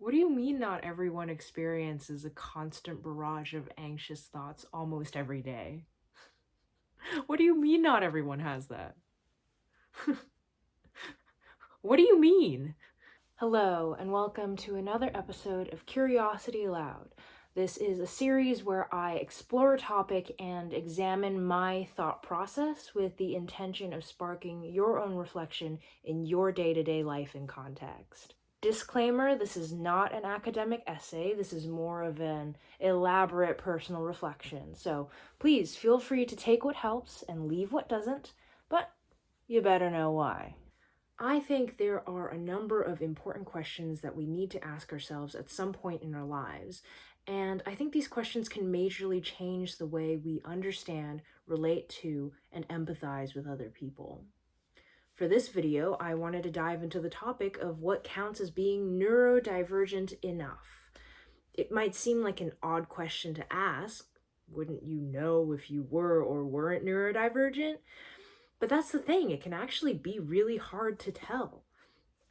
What do you mean not everyone experiences a constant barrage of anxious thoughts almost every day? What do you mean not everyone has that? What do you mean? Hello, and welcome to another episode of Curiosity Aloud. This is a series where I explore a topic and examine my thought process with the intention of sparking your own reflection in your day-to-day life and context. Disclaimer, this is not an academic essay. This is more of an elaborate personal reflection. So please feel free to take what helps and leave what doesn't, but you better know why. I think there are a number of important questions that we need to ask ourselves at some point in our lives, and I think these questions can majorly change the way we understand, relate to, and empathize with other people. For this video, I wanted to dive into the topic of what counts as being neurodivergent enough. It might seem like an odd question to ask. Wouldn't you know if you were or weren't neurodivergent? But that's the thing, it can actually be really hard to tell.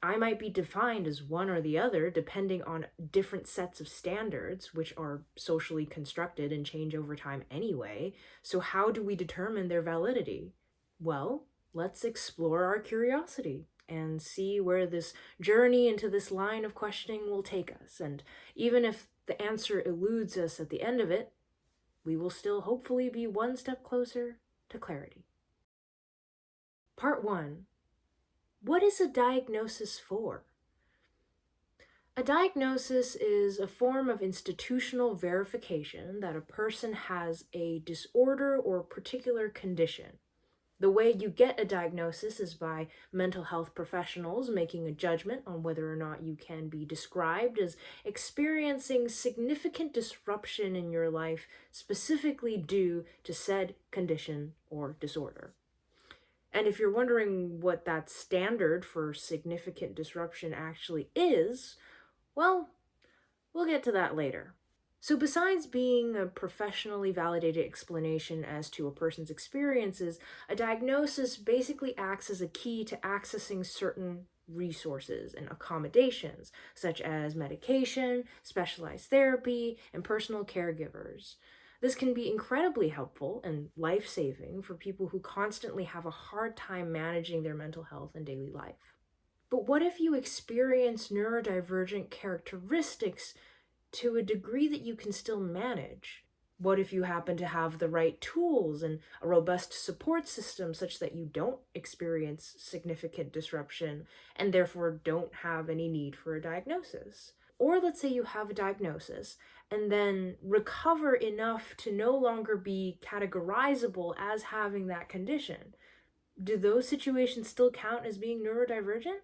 I might be defined as one or the other depending on different sets of standards, which are socially constructed and change over time anyway. So how do we determine their validity? Well, let's explore our curiosity and see where this journey into this line of questioning will take us. And even if the answer eludes us at the end of it, we will still hopefully be one step closer to clarity. Part 1. What is a diagnosis for? A diagnosis is a form of institutional verification that a person has a disorder or particular condition. The way you get a diagnosis is by mental health professionals making a judgment on whether or not you can be described as experiencing significant disruption in your life specifically due to said condition or disorder. And if you're wondering what that standard for significant disruption actually is, well, we'll get to that later. So besides being a professionally validated explanation as to a person's experiences, a diagnosis basically acts as a key to accessing certain resources and accommodations, such as medication, specialized therapy, and personal caregivers. This can be incredibly helpful and life-saving for people who constantly have a hard time managing their mental health and daily life. But what if you experience neurodivergent characteristics to a degree that you can still manage? What if you happen to have the right tools and a robust support system such that you don't experience significant disruption and therefore don't have any need for a diagnosis? Or let's say you have a diagnosis and then recover enough to no longer be categorizable as having that condition. Do those situations still count as being neurodivergent?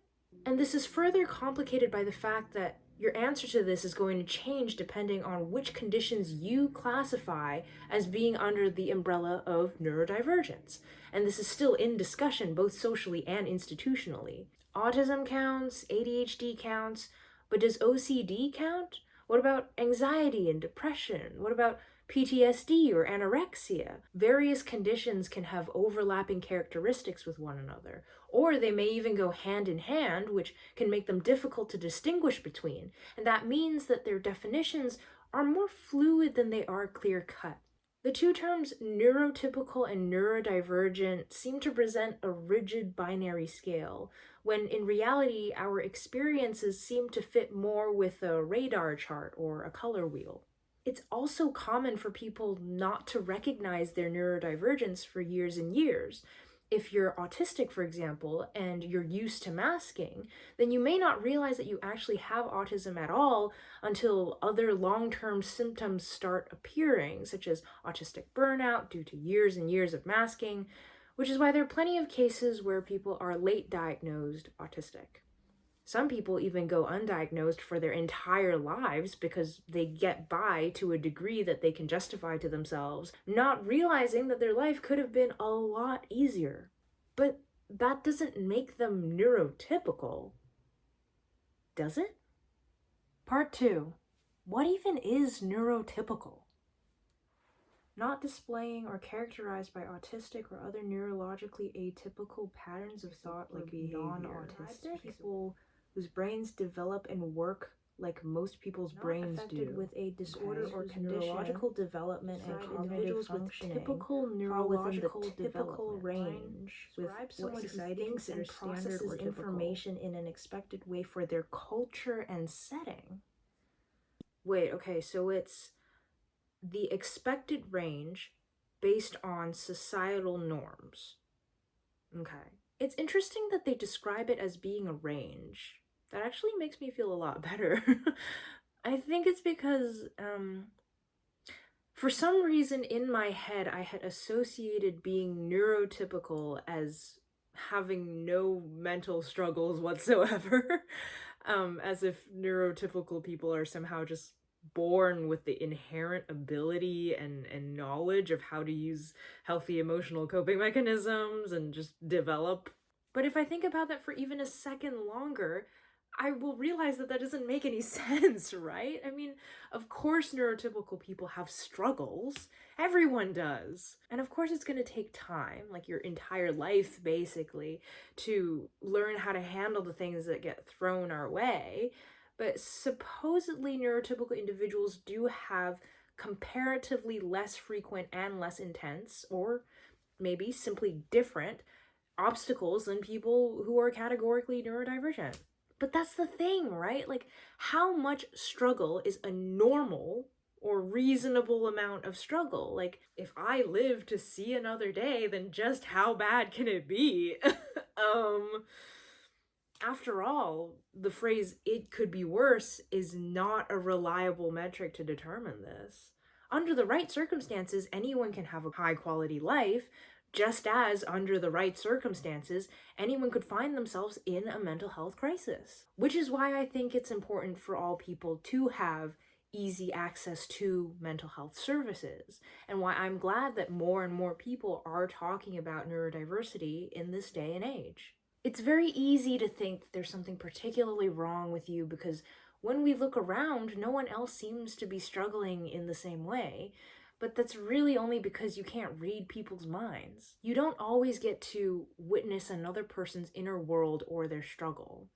And this is further complicated by the fact that your answer to this is going to change depending on which conditions you classify as being under the umbrella of neurodivergence. And this is still in discussion both socially and institutionally. Autism counts, ADHD counts, but does OCD count? What about anxiety and depression? What about PTSD or anorexia? Various conditions can have overlapping characteristics with one another, or they may even go hand in hand, which can make them difficult to distinguish between, and that means that their definitions are more fluid than they are clear-cut. The two terms neurotypical and neurodivergent seem to present a rigid binary scale, when in reality our experiences seem to fit more with a radar chart or a color wheel. It's also common for people not to recognize their neurodivergence for years and years. If you're autistic, for example, and you're used to masking, then you may not realize that you actually have autism at all until other long-term symptoms start appearing, such as autistic burnout due to years and years of masking, which is why there are plenty of cases where people are late diagnosed autistic. Some people even go undiagnosed for their entire lives because they get by to a degree that they can justify to themselves, not realizing that their life could have been a lot easier. But that doesn't make them neurotypical, does it? Part 2. What even is neurotypical? Not displaying or characterized by autistic or other neurologically atypical patterns of thought like non-autistic people whose brains develop and work like most people's brains do, with a disorder or condition, neurological development and cognitive functioning with typical neurological within the typical range with what society thinks and processes information in an expected way for their culture and setting. Wait, okay, so it's the expected range based on societal norms. Okay. It's interesting that they describe it as being a range. That actually makes me feel a lot better. I think it's because, for some reason in my head, I had associated being neurotypical as having no mental struggles whatsoever. As if neurotypical people are somehow just born with the inherent ability and knowledge of how to use healthy emotional coping mechanisms and just develop. But if I think about that for even a second longer, I will realize that that doesn't make any sense, right? I mean, of course neurotypical people have struggles. Everyone does. And of course it's going to take time, like your entire life basically, to learn how to handle the things that get thrown our way. But supposedly neurotypical individuals do have comparatively less frequent and less intense, or maybe simply different, obstacles than people who are categorically neurodivergent. But that's the thing, right? Like, how much struggle is a normal or reasonable amount of struggle? Like, if I live to see another day, then just how bad can it be? After all, the phrase "it could be worse" is not a reliable metric to determine this. Under the right circumstances, anyone can have a high quality life, just as under the right circumstances, anyone could find themselves in a mental health crisis. Which is why I think it's important for all people to have easy access to mental health services, and why I'm glad that more and more people are talking about neurodiversity in this day and age. It's very easy to think that there's something particularly wrong with you because when we look around, no one else seems to be struggling in the same way. But that's really only because you can't read people's minds. You don't always get to witness another person's inner world or their struggle.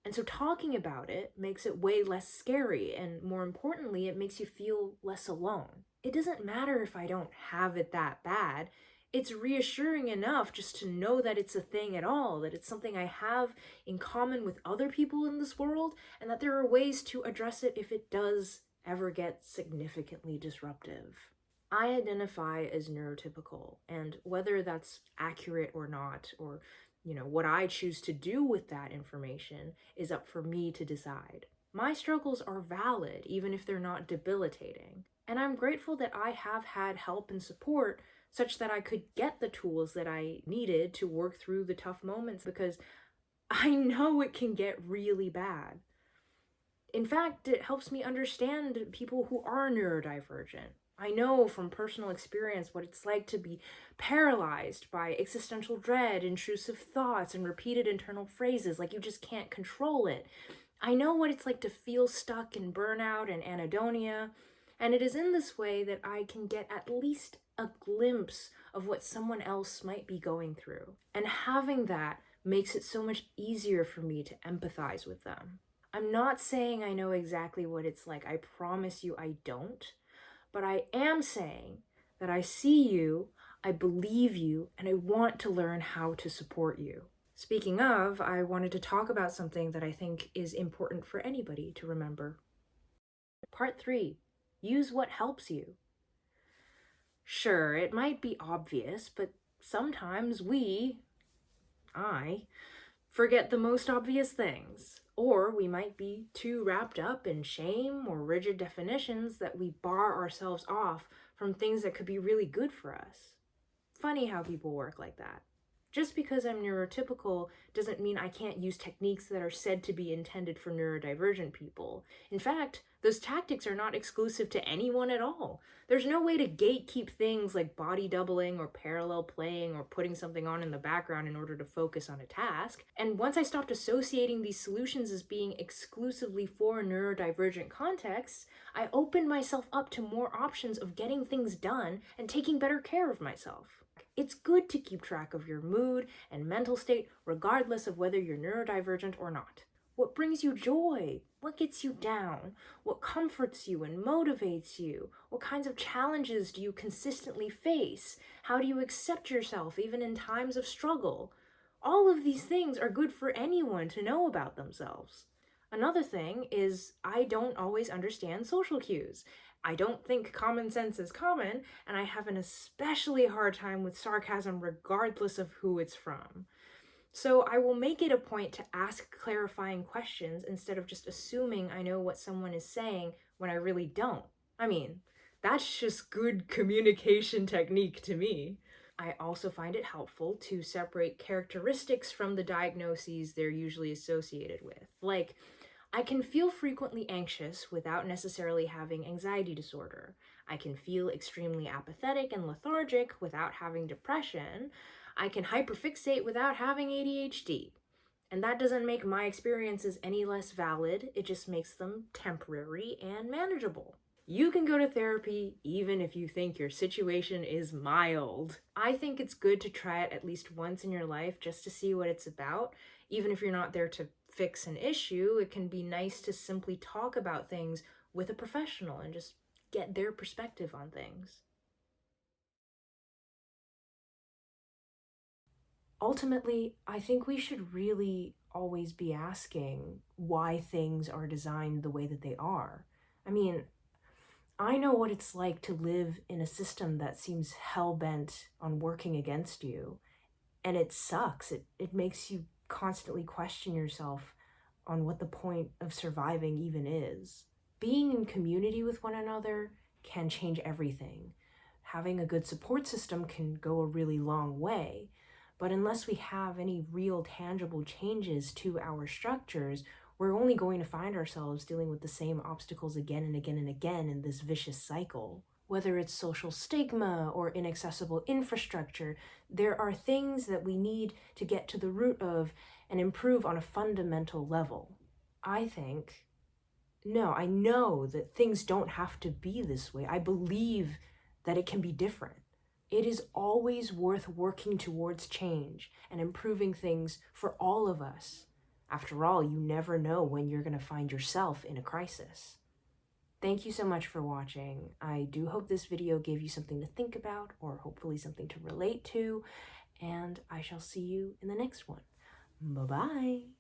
And so talking about it makes it way less scary, and more importantly, it makes you feel less alone. It doesn't matter if I don't have it that bad. It's reassuring enough just to know that it's a thing at all, that it's something I have in common with other people in this world, and that there are ways to address it if it does ever get significantly disruptive. I identify as neurotypical, and whether that's accurate or not, or what I choose to do with that information is up for me to decide. My struggles are valid, even if they're not debilitating. And I'm grateful that I have had help and support such that I could get the tools that I needed to work through the tough moments, because I know it can get really bad. In fact, it helps me understand people who are neurodivergent. I know from personal experience what it's like to be paralyzed by existential dread, intrusive thoughts, and repeated internal phrases like you just can't control it. I know what it's like to feel stuck in burnout and anhedonia, and it is in this way that I can get at least a glimpse of what someone else might be going through. And having that makes it so much easier for me to empathize with them. I'm not saying I know exactly what it's like. I promise you I don't. But I am saying that I see you, I believe you, and I want to learn how to support you. Speaking of, I wanted to talk about something that I think is important for anybody to remember. Part 3. Use what helps you. Sure, it might be obvious, but sometimes I, forget the most obvious things. Or we might be too wrapped up in shame or rigid definitions that we bar ourselves off from things that could be really good for us. Funny how people work like that. Just because I'm neurotypical doesn't mean I can't use techniques that are said to be intended for neurodivergent people. In fact, those tactics are not exclusive to anyone at all. There's no way to gatekeep things like body doubling or parallel playing or putting something on in the background in order to focus on a task. And once I stopped associating these solutions as being exclusively for neurodivergent contexts, I opened myself up to more options of getting things done and taking better care of myself. It's good to keep track of your mood and mental state regardless of whether you're neurodivergent or not. What brings you joy? What gets you down? What comforts you and motivates you? What kinds of challenges do you consistently face? How do you accept yourself even in times of struggle? All of these things are good for anyone to know about themselves. Another thing is I don't always understand social cues. I don't think common sense is common, and I have an especially hard time with sarcasm regardless of who it's from. So I will make it a point to ask clarifying questions instead of just assuming I know what someone is saying when I really don't. I mean, that's just good communication technique to me. I also find it helpful to separate characteristics from the diagnoses they're usually associated with. Like, I can feel frequently anxious without necessarily having anxiety disorder. I can feel extremely apathetic and lethargic without having depression. I can hyperfixate without having ADHD. And that doesn't make my experiences any less valid, it just makes them temporary and manageable. You can go to therapy even if you think your situation is mild. I think it's good to try it at least once in your life just to see what it's about. Even if you're not there to fix an issue, it can be nice to simply talk about things with a professional and just get their perspective on things. Ultimately, I think we should really always be asking why things are designed the way that they are. I mean, I know what it's like to live in a system that seems hell-bent on working against you, and it sucks. It makes you constantly question yourself on what the point of surviving even is. Being in community with one another can change everything. Having a good support system can go a really long way, but unless we have any real tangible changes to our structures, we're only going to find ourselves dealing with the same obstacles again and again and again in this vicious cycle. Whether it's social stigma or inaccessible infrastructure, there are things that we need to get to the root of and improve on a fundamental level. I know that things don't have to be this way. I believe that it can be different. It is always worth working towards change and improving things for all of us. After all, you never know when you're going to find yourself in a crisis. Thank you so much for watching. I do hope this video gave you something to think about or hopefully something to relate to, and I shall see you in the next one. Bye-bye.